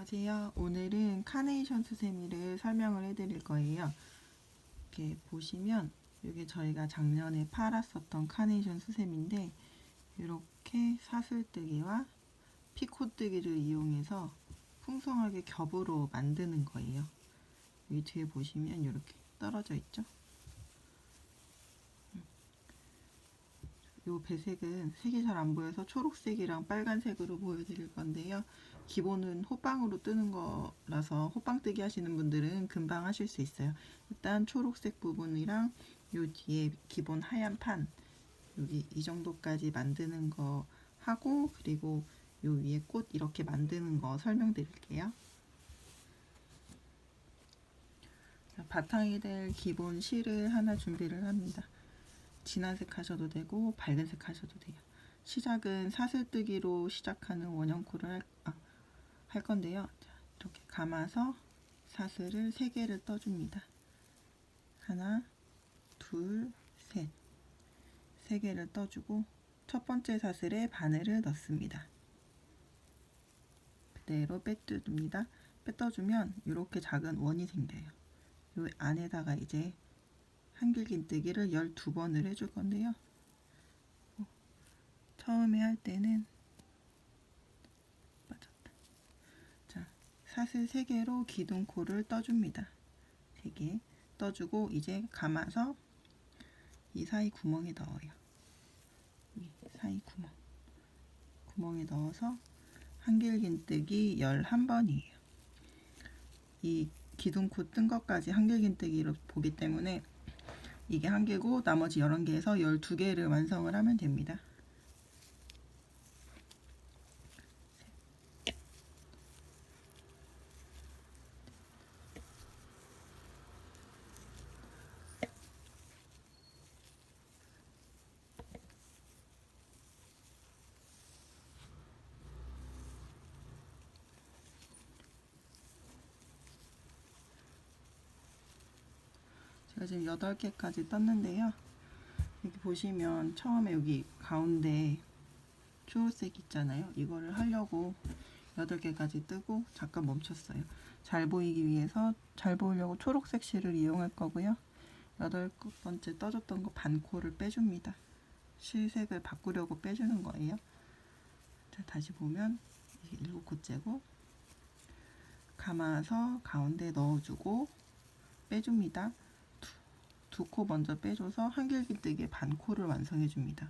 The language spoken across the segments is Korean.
안녕하세요. 오늘은 카네이션 수세미를 설명을 해드릴 거예요. 이렇게 보시면 이게 저희가 작년에 팔았었던 카네이션 수세미인데 이렇게 사슬뜨기와 피코뜨기를 이용해서 풍성하게 겹으로 만드는 거예요. 여기 뒤에 보시면 이렇게 떨어져 있죠. 이 배색은 색이 잘 안 보여서 초록색이랑 빨간색으로 보여드릴 건데요. 기본은 호빵으로 뜨는 거라서 호빵 뜨기 하시는 분들은 금방 하실 수 있어요. 일단 초록색 부분이랑 요 뒤에 기본 하얀 판 여기 이 정도까지 만드는 거 하고, 그리고 요 위에 꽃 이렇게 만드는 거 설명드릴게요. 바탕이 될 기본 실을 하나 준비를 합니다. 진한색 하셔도 되고 밝은색 하셔도 돼요. 시작은 사슬뜨기로 시작하는 원형코를 할 건데요. 자, 이렇게 감아서 사슬을 3개를 떠줍니다. 하나, 둘, 셋. 3개를 떠주고 첫 번째 사슬에 바늘을 넣습니다. 그대로 빼줍니다. 빼떠주면 이렇게 작은 원이 생겨요. 이 안에다가 이제 한길긴뜨기를 12번을 해줄 건데요. 처음에 할 때는 빠졌다. 자, 사슬 3개로 기둥코를 떠줍니다. 3개 떠주고 이제 감아서 이 사이 구멍에 넣어요. 이 사이 구멍에 넣어서 한길긴뜨기 11번이에요. 이 기둥코 뜬 것까지 한길긴뜨기로 보기 때문에 이게 1개고 나머지 11개에서 12개를 완성을 하면 됩니다. 제가 지금 8개까지 떴는데요. 여기 보시면 처음에 여기 가운데 초록색 있잖아요. 이거를 하려고 8개까지 뜨고 잠깐 멈췄어요. 잘 보이기 위해서, 잘 보이려고 초록색 실을 이용할 거고요. 8번째 떠줬던 거 반코를 빼줍니다. 실색을 바꾸려고 빼주는 거예요. 자, 다시 보면 이게 7코째고 감아서 가운데 넣어주고 빼줍니다. 두 코 먼저 빼줘서 한길긴뜨기의 반코를 완성해 줍니다.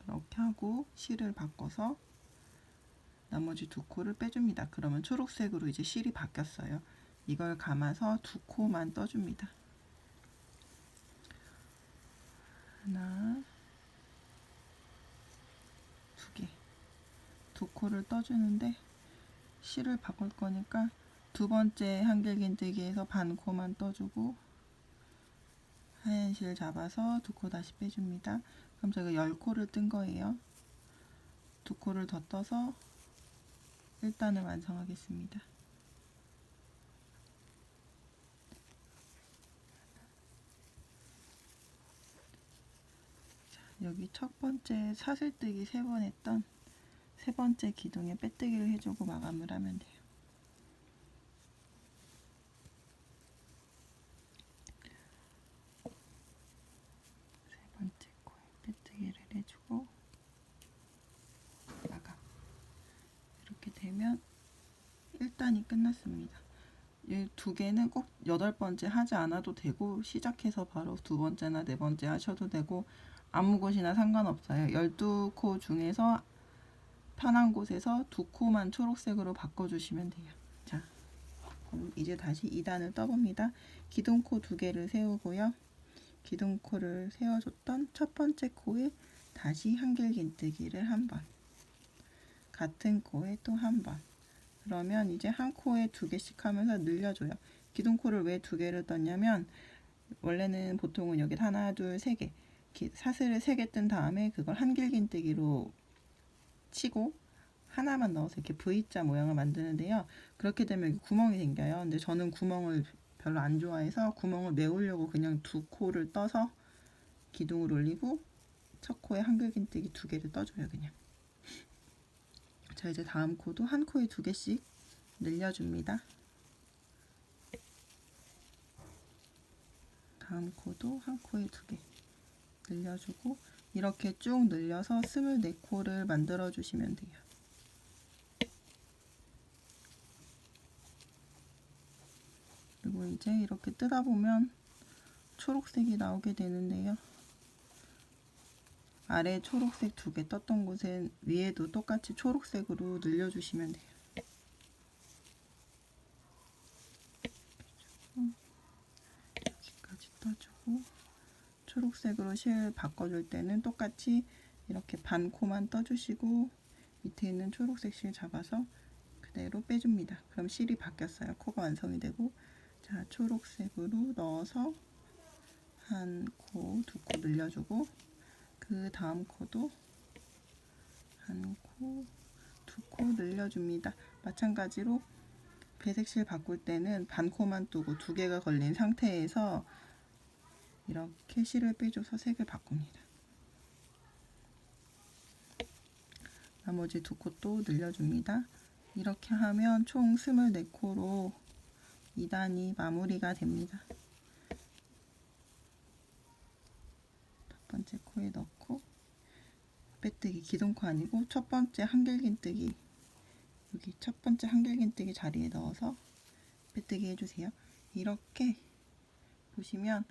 이렇게 하고 실을 바꿔서 나머지 2코를 빼줍니다. 그러면 초록색으로 이제 실이 바뀌었어요. 이걸 감아서 2코만 떠줍니다. 하나, 2개, 2코를 떠주는데 실을 바꿀 거니까 두 번째 한길긴뜨기에서 반코만 떠주고 하얀 실 잡아서 2코 다시 빼줍니다. 그럼 제가 10코를 뜬 거예요. 2코를 더 떠서 1단을 완성하겠습니다. 자, 여기 첫 번째 사슬뜨기 3번 했던 3번째 기둥에 빼뜨기를 해주고 마감을 하면 돼요. 세 번째 코에 빼뜨기를 해주고 마감. 이렇게 되면 1단이 끝났습니다. 이 2개는 꼭 8번째 하지 않아도 되고 시작해서 바로 2번째나 4번째 하셔도 되고 아무 곳이나 상관없어요. 12코 중에서 편한 곳에서 2코만 초록색으로 바꿔주시면 돼요. 자, 그럼 이제 다시 2단을 떠봅니다. 기둥코 2개를 세우고요. 기둥코를 세워줬던 첫 번째 코에 다시 한길긴뜨기를 한 번, 같은 코에 또 한 번. 그러면 이제 한 코에 2개씩 하면서 늘려줘요. 기둥코를 왜 2개를 떴냐면 원래는 보통은 여기 하나, 둘, 3개 사슬을 3개 뜬 다음에 그걸 한길긴뜨기로 치고 하나만 넣어서 이렇게 V자 모양을 만드는데요. 그렇게 되면 구멍이 생겨요. 근데 저는 구멍을 별로 안 좋아해서 구멍을 메우려고 그냥 2코를 떠서 기둥을 올리고 첫 코에 한길긴뜨기 2개를 떠줘요. 그냥. 자, 이제 다음 코도 한 코에 2개씩 늘려줍니다. 다음 코도 한 코에 2개 늘려주고 이렇게 쭉 늘려서 24코를 만들어 주시면 돼요. 그리고 이제 이렇게 뜨다 보면 초록색이 나오게 되는데요. 아래 초록색 2개 떴던 곳엔 위에도 똑같이 초록색으로 늘려주시면 돼요. 여기까지 떠주고 초록색으로 실 바꿔줄 때는 똑같이 이렇게 반 코만 떠주시고 밑에 있는 초록색 실 잡아서 그대로 빼줍니다. 그럼 실이 바뀌었어요. 코가 완성이 되고 자 초록색으로 넣어서 한 코, 2코 늘려주고 그 다음 코도 한 코, 2코 늘려줍니다. 마찬가지로 배색실 바꿀 때는 반 코만 뜨고 2개가 걸린 상태에서 이렇게 실을 빼줘서 색을 바꿉니다. 나머지 2코 늘려줍니다. 이렇게 하면 총 24코로 2단이 마무리가 됩니다. 첫 번째 코에 넣고 빼뜨기 기둥코 아니고 첫 번째 한길긴뜨기 여기 첫 번째 한길긴뜨기 자리에 넣어서 빼뜨기 해주세요. 이렇게 보시면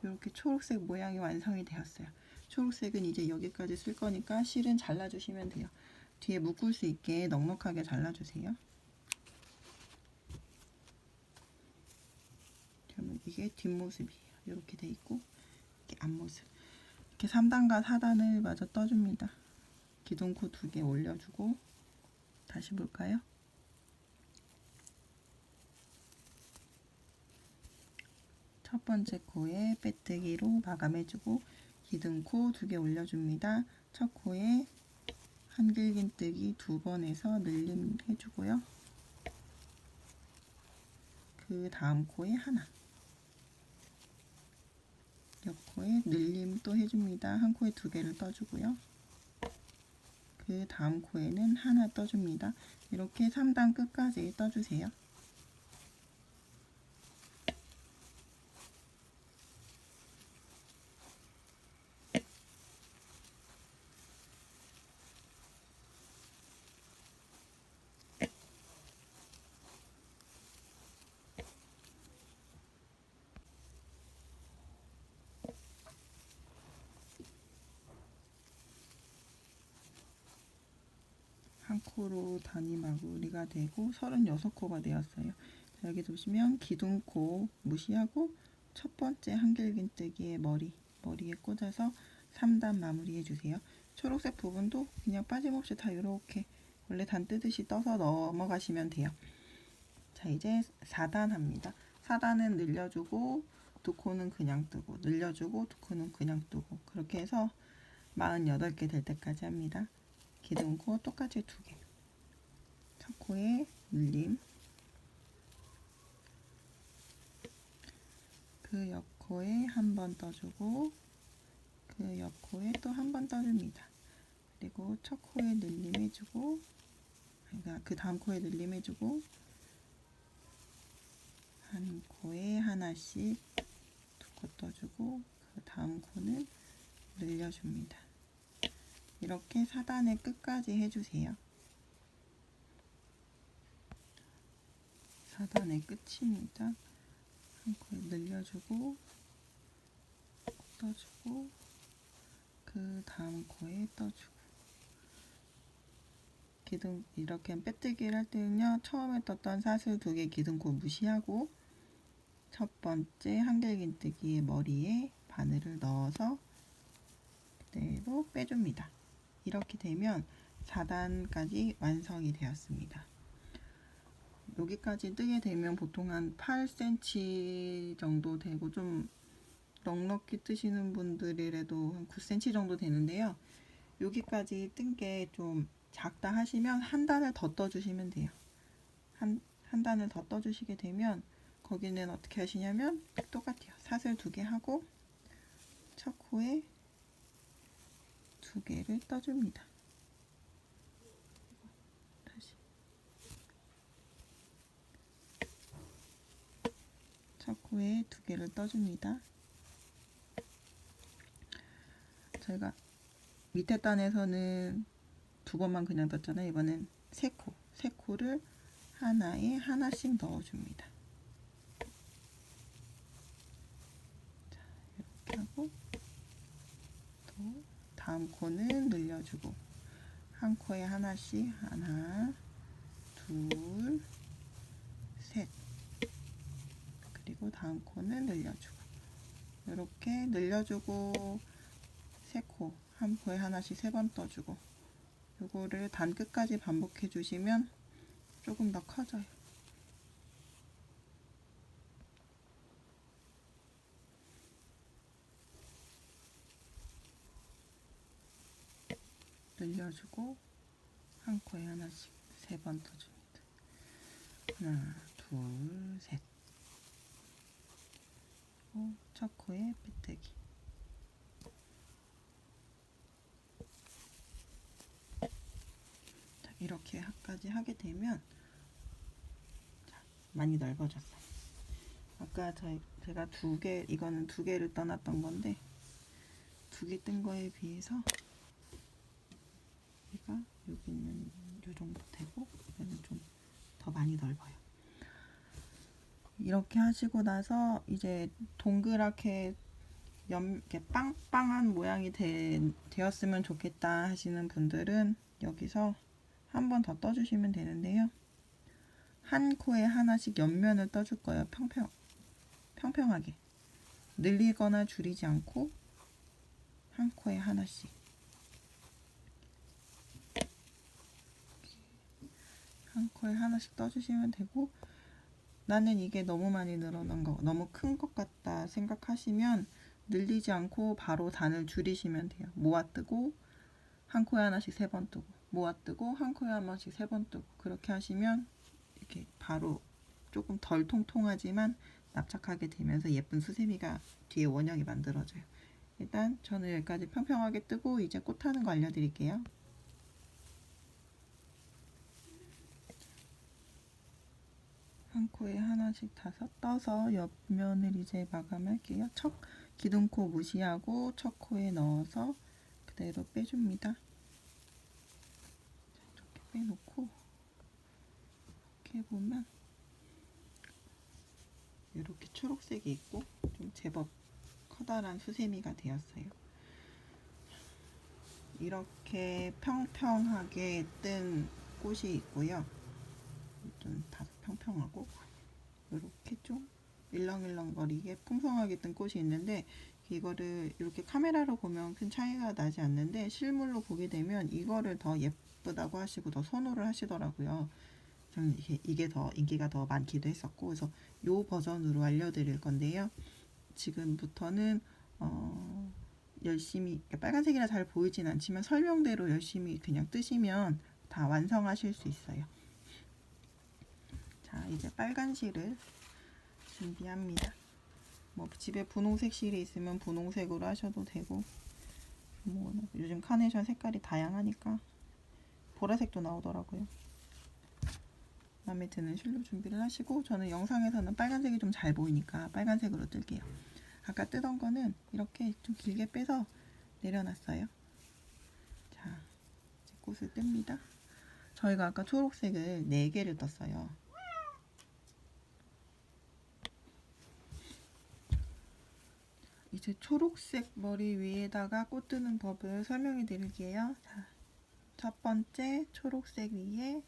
이렇게 초록색 모양이 완성이 되었어요. 초록색은 이제 여기까지 쓸 거니까 실은 잘라주시면 돼요. 뒤에 묶을 수 있게 넉넉하게 잘라주세요. 그러면 이게 뒷모습이에요. 이렇게 돼 있고 이게 앞모습. 이렇게 3단과 4단을 마저 떠줍니다. 기둥코 2개 올려주고 다시 볼까요? 첫 번째 코에 빼뜨기로 마감해주고 기둥코 2개 올려줍니다. 첫 코에 한길긴뜨기 2번 해서 늘림 해주고요. 그 다음 코에 하나 옆 코에 늘림 또 해줍니다. 한 코에 2개를 떠주고요. 그 다음 코에는 하나 떠줍니다. 이렇게 3단 끝까지 떠주세요. 한 코로 단이 마무리가 되고 36코가 되었어요. 자, 여기 보시면 기둥코 무시하고 첫 번째 한길긴뜨기의 머리에 꽂아서 3단 마무리 해주세요. 초록색 부분도 그냥 빠짐없이 다 이렇게 원래 단 뜨듯이 떠서 넘어가시면 돼요. 자 이제 4단 합니다. 4단은 늘려주고 2코는 그냥 뜨고 늘려주고 2코는 그냥 뜨고 그렇게 해서 48개 될 때까지 합니다. 기둥코 똑같이 2개 첫 코에 늘림 그 옆 코에 한 번 떠주고 그 옆 코에 또 한 번 떠줍니다. 그리고 첫 코에 늘림 해주고 그러니까 그 다음 코에 늘림 해주고 한 코에 하나씩 2코 떠주고 그 다음 코는 늘려줍니다. 이렇게 4단의 끝까지 해주세요. 4단의 끝입니다. 한 코에 늘려주고 떠주고 그 다음 코에 떠주고 기둥 이렇게 빼뜨기를 할 때는요 처음에 떴던 사슬 2개 기둥코 무시하고 첫 번째 한길긴뜨기의 머리에 바늘을 넣어서 그대로 빼줍니다. 이렇게 되면 4단까지 완성이 되었습니다. 여기까지 뜨게 되면 보통 한 8cm 정도 되고 좀 넉넉히 뜨시는 분들이라도 한 9cm 정도 되는데요. 여기까지 뜬 게 좀 작다 하시면 한 단을 더 떠주시면 돼요. 한 단을 더 떠주시게 되면 거기는 어떻게 하시냐면 똑같아요. 사슬 2개 하고 첫 코에 2개를 떠줍니다. 다시 첫 코에 2개를 떠줍니다. 저희가 밑에 단에서는 2번만 그냥 떴잖아요. 이번엔 3코를 하나에 하나씩 넣어줍니다. 자, 이렇게 하고 또 다음 코는 늘려주고 한 코에 하나씩 하나, 둘, 셋. 그리고 다음 코는 늘려주고 이렇게 늘려주고 3코, 한 코에 하나씩 3번 떠주고 요거를 단 끝까지 반복해 주시면 조금 더 커져요. 늘려주고 한 코에 하나씩 3번 떠줍니다. 하나, 둘, 셋. 첫 코에 빼뜨기. 자, 이렇게까지 하게 되면 자, 많이 넓어졌어요. 아까 제가 2개, 이거는 2개를 떠났던 건데 2개 뜬 거에 비해서 얘가 여기는 요 정도 되고 얘는 좀 더 많이 넓어요. 이렇게 하시고 나서 이제 동그랗게 이렇게 빵빵한 모양이 되었으면 좋겠다 하시는 분들은 여기서 한 번 더 떠주시면 되는데요. 한 코에 하나씩 옆면을 떠줄 거예요. 평평하게. 늘리거나 줄이지 않고 한 코에 하나씩. 한 코에 하나씩 떠주시면 되고, 나는 이게 너무 많이 늘어난 거, 너무 큰 것 같다 생각하시면 늘리지 않고 바로 단을 줄이시면 돼요. 모아뜨고 한 코에 하나씩 3번 뜨고, 모아뜨고 한 코에 하나씩 3번 뜨고, 그렇게 하시면 이렇게 바로 조금 덜 통통하지만 납작하게 되면서 예쁜 수세미가 뒤에 원형이 만들어져요. 일단 저는 여기까지 평평하게 뜨고 이제 꽃하는 거 알려드릴게요. 한 코에 하나씩 떠서 옆면을 이제 마감할게요. 첫 기둥코 무시하고 첫 코에 넣어서 그대로 빼줍니다. 이렇게 빼놓고 이렇게 보면 이렇게 초록색이 있고 좀 제법 커다란 수세미가 되었어요. 이렇게 평평하게 뜬 꽃이 있고요. 좀 다 평평하고 이렇게 좀 일렁일렁거리게 풍성하게 뜬 꽃이 있는데, 이거를 이렇게 카메라로 보면 큰 차이가 나지 않는데 실물로 보게 되면 이거를 더 예쁘다고 하시고 더 선호를 하시더라고요. 이게 더 인기가 더 많기도 했었고, 그래서 요 버전으로 알려드릴 건데요. 지금부터는 열심히, 빨간색이라 잘 보이진 않지만 설명대로 열심히 그냥 뜨시면 다 완성하실 수 있어요. 자, 이제 빨간 실을 준비합니다. 뭐 집에 분홍색 실이 있으면 분홍색으로 하셔도 되고, 뭐 요즘 카네이션 색깔이 다양하니까 보라색도 나오더라고요. 마음에 드는 실로 준비를 하시고, 저는 영상에서는 빨간색이 좀 잘 보이니까 빨간색으로 뜰게요. 아까 뜨던 거는 이렇게 좀 길게 빼서 내려놨어요. 자, 이제 꽃을 뜹니다. 저희가 아까 초록색을 4개를 떴어요. 이제 초록색 머리 위에다가 꽃 뜨는 법을 설명해 드릴게요. 자, 첫 번째 초록색 위에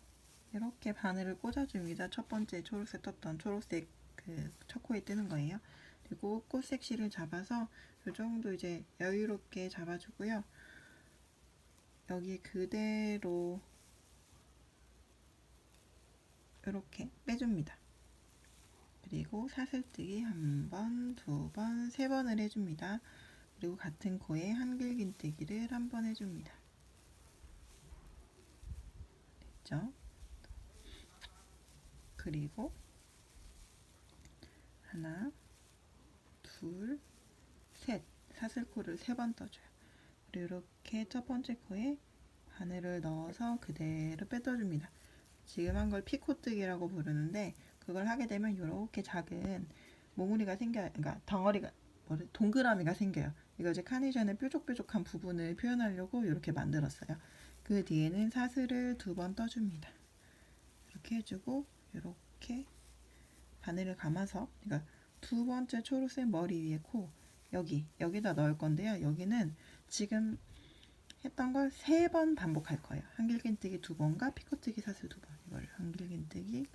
이렇게 바늘을 꽂아줍니다. 첫 번째 초록색 떴던 초록색 그 첫 코에 뜨는 거예요. 그리고 꽃색 실을 잡아서 이 정도 이제 여유롭게 잡아주고요. 여기 그대로 이렇게 빼줍니다. 그리고 사슬뜨기 1번, 2번, 3번을 해줍니다. 그리고 같은 코에 한길긴뜨기를 1번 해줍니다. 됐죠? 그리고 하나, 둘, 셋, 사슬코를 3번 떠줘요. 그리고 이렇게 첫 번째 코에 바늘을 넣어서 그대로 빼떠줍니다. 지금 한 걸 피코뜨기라고 부르는데, 그걸 하게 되면 이렇게 작은 몽우리가 생겨요. 그러니까 덩어리가 동그라미가 생겨요. 이거 이제 카네이션의 뾰족뾰족한 부분을 표현하려고 이렇게 만들었어요. 그 뒤에는 사슬을 2번 떠줍니다. 이렇게 해주고 이렇게 바늘을 감아서, 그러니까 2번째 초록색 머리 위에 코, 여기다 넣을 건데요. 여기는 지금 했던 걸 3번 반복할 거예요. 한길긴뜨기 2번과 피코뜨기 사슬 2번. 이걸 한길긴뜨기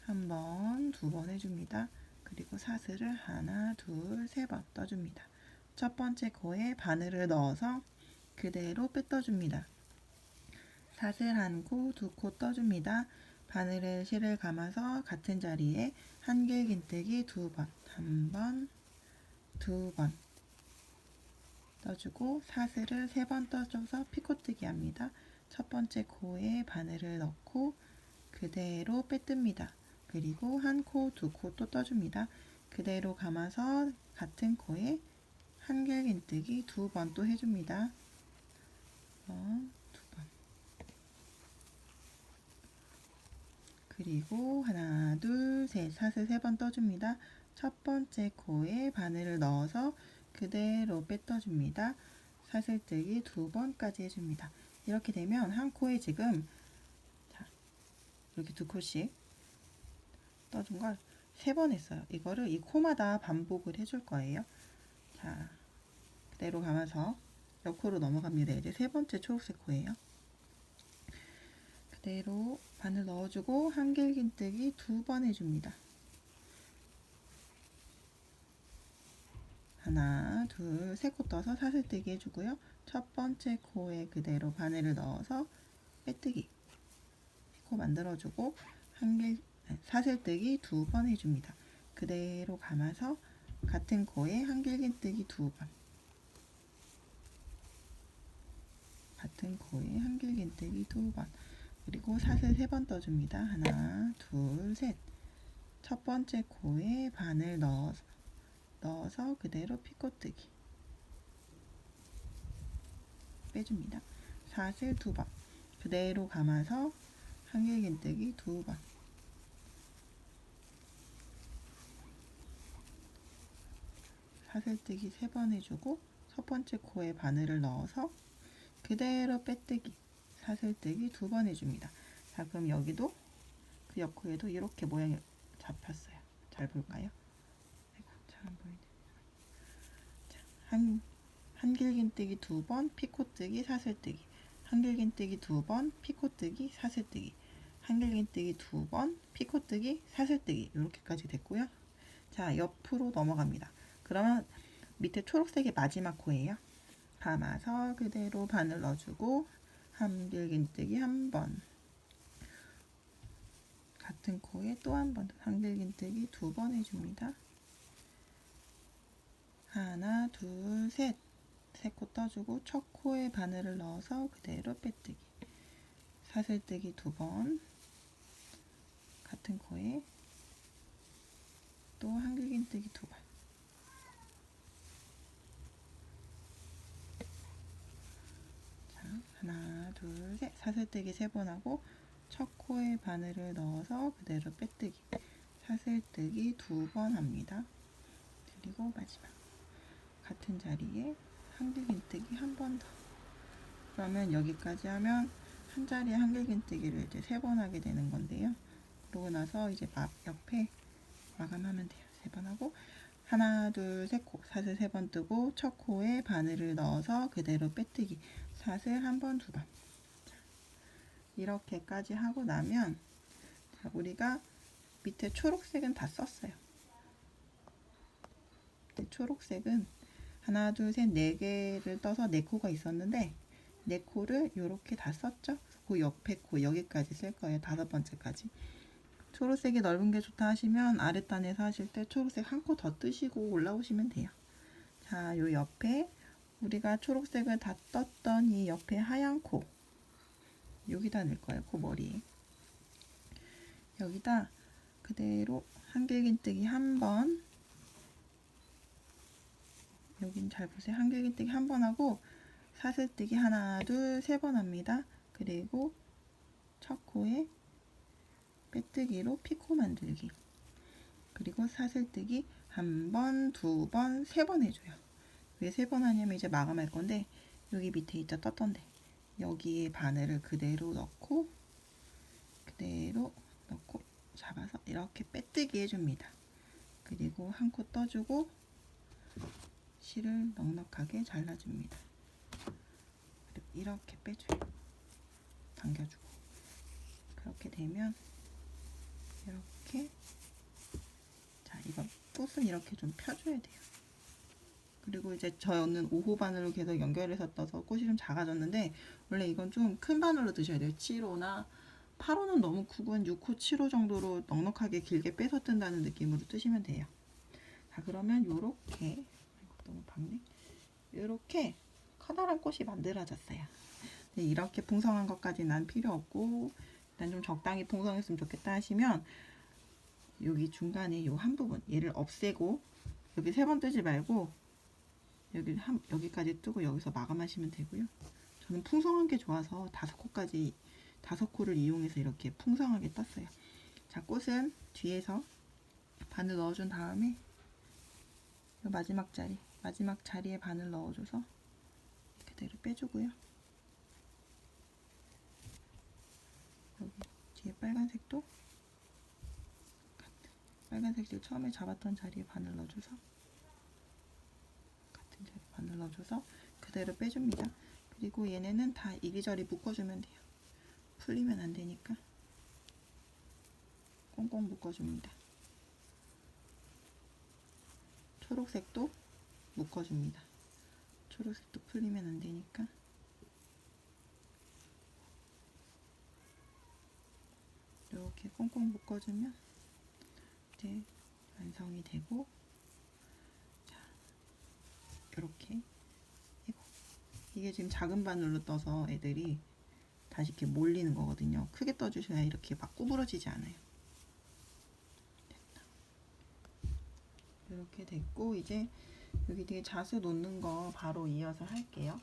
1번, 2번 해줍니다. 그리고 사슬을 하나, 둘, 3번 떠줍니다. 첫 번째 코에 바늘을 넣어서 그대로 빼떠줍니다. 사슬 1코, 2코 떠줍니다. 바늘에 실을 감아서 같은 자리에 한길긴뜨기 2번, 1번, 2번 떠주고 사슬을 3번 떠줘서 피코뜨기 합니다. 첫 번째 코에 바늘을 넣고 그대로 빼뜹니다. 그리고 1코, 2코 또 떠줍니다. 그대로 감아서 같은 코에 한길긴뜨기 2번 또 해줍니다. 2번. 그리고 하나, 둘, 셋, 사슬 3번 떠줍니다. 첫 번째 코에 바늘을 넣어서 그대로 빼떠줍니다. 사슬뜨기 2번까지 해줍니다. 이렇게 되면 한 코에 지금 이렇게 2코씩 떠준 걸 3번 했어요. 이거를 이 코마다 반복을 해줄 거예요. 자, 그대로 감아서 옆코로 넘어갑니다. 이제 3번째 초록색 코예요. 그대로 바늘 넣어주고 한길긴뜨기 2번 해줍니다. 하나, 둘, 3코 떠서 사슬뜨기 해주고요. 첫 번째 코에 그대로 바늘을 넣어서 빼뜨기, 코 만들어주고 사슬뜨기 2번 해줍니다. 그대로 감아서 같은 코에 한길긴뜨기 2번, 같은 코에 한길긴뜨기 2번, 그리고 사슬 3번 떠줍니다. 하나, 둘, 셋. 첫 번째 코에 바늘 넣어서 그대로 피코뜨기 빼줍니다. 사슬 2번, 그대로 감아서 한길긴뜨기 2번, 사슬뜨기 3번 해주고 첫 번째 코에 바늘을 넣어서 그대로 빼뜨기, 사슬뜨기 2번 해줍니다. 자, 그럼 여기도 그 옆코에도 이렇게 모양이 잡혔어요. 잘 볼까요? 아이고, 잘 안 보이네. 자, 한길긴뜨기 2번, 피코뜨기, 사슬뜨기, 한길긴뜨기 2번, 피코뜨기, 사슬뜨기, 한길긴뜨기 2번, 피코뜨기, 사슬뜨기, 이렇게까지 됐고요. 자, 옆으로 넘어갑니다. 그러면 밑에 초록색이 마지막 코예요. 감아서 그대로 바늘 넣어주고 한길긴뜨기 1번, 같은 코에 또 1번, 한길긴뜨기 2번 해줍니다. 하나, 둘, 셋. 3코 떠주고 첫 코에 바늘을 넣어서 그대로 빼뜨기, 사슬뜨기 2번, 같은 코에 또 한길긴뜨기 2번. 자, 하나, 둘, 셋. 사슬뜨기 3번 하고 첫 코에 바늘을 넣어서 그대로 빼뜨기, 사슬뜨기 2번 합니다. 그리고 마지막 같은 자리에 한길긴뜨기 1번 더. 그러면 여기까지 하면 한 자리에 한길긴뜨기를 이제 3번 하게 되는 건데요. 그러고 나서 이제 옆에 마감하면 돼요. 3번 하고 하나, 둘, 3코 사슬 3번 뜨고 첫 코에 바늘을 넣어서 그대로 빼뜨기, 사슬 1번, 2번. 자, 이렇게까지 하고 나면, 자, 우리가 밑에 초록색은 다 썼어요. 밑에 초록색은 하나, 둘, 셋, 4개를 떠서 4코가 있었는데 4코를 이렇게 다 썼죠. 그 옆에 코 여기까지 쓸 거예요. 5번째까지. 초록색이 넓은 게 좋다 하시면 아랫단에서 하실 때 초록색 1코 더 뜨시고 올라오시면 돼요. 자, 요 옆에 우리가 초록색을 다 떴던 이 옆에 하얀 코, 여기다 넣을 거예요. 코 머리에. 여기다 그대로 한길긴뜨기 1번, 여긴 잘 보세요. 한길긴뜨기 1번 하고 사슬뜨기 하나, 둘, 3번 합니다. 그리고 첫 코에 빼뜨기로 피코 만들기, 그리고 사슬뜨기 한 번, 두 번, 세 번 해줘요. 왜 세 번 하냐면 이제 마감할 건데 여기 밑에 있죠, 떴던데 여기에 바늘을 그대로 넣고 잡아서 이렇게 빼뜨기 해줍니다. 그리고 한 코 떠주고 실을 넉넉하게 잘라줍니다. 그리고 이렇게 빼줘요. 당겨주고 그렇게 되면 이렇게, 자 이거 꽃은 이렇게 좀 펴줘야 돼요. 그리고 이제 저는 5호 바늘로 계속 연결해서 떠서 꽃이 좀 작아졌는데 원래 이건 좀 큰 바늘로 드셔야 돼요. 7호나 8호는 너무 크고 한 6호, 7호 정도로 넉넉하게 길게 빼서 뜬다는 느낌으로 뜨시면 돼요. 자 그러면 요렇게, 너무 박네. 요렇게 커다란 꽃이 만들어졌어요. 이렇게 풍성한 것까지 난 필요 없고 일단 좀 적당히 풍성했으면 좋겠다 하시면 여기 중간에 요 한 부분 얘를 없애고 여기 세 번 뜨지 말고 여기까지 뜨고 여기서 마감하시면 되고요. 저는 풍성한 게 좋아서 5코를 이용해서 이렇게 풍성하게 떴어요. 자 꽃은 뒤에서 바늘 넣어준 다음에 요 마지막 자리에 바늘 넣어줘서 그대로 빼주고요. 여기 뒤에 빨간색도 처음에 잡았던 자리에 바늘 넣어줘서 같은 자리에 바늘 넣어줘서 그대로 빼줍니다. 그리고 얘네는 다 이리저리 묶어주면 돼요. 풀리면 안 되니까 꽁꽁 묶어줍니다. 초록색도 묶어줍니다. 초록색도 풀리면 안 되니까 이렇게 꽁꽁 묶어주면 이제 완성이 되고, 자 이렇게 이게 지금 작은 바늘로 떠서 애들이 다시 이렇게 몰리는 거거든요. 크게 떠주셔야 이렇게 막 구부러지지 않아요. 됐다. 이렇게 됐고 이제 여기 뒤에 자수 놓는 거 바로 이어서 할게요.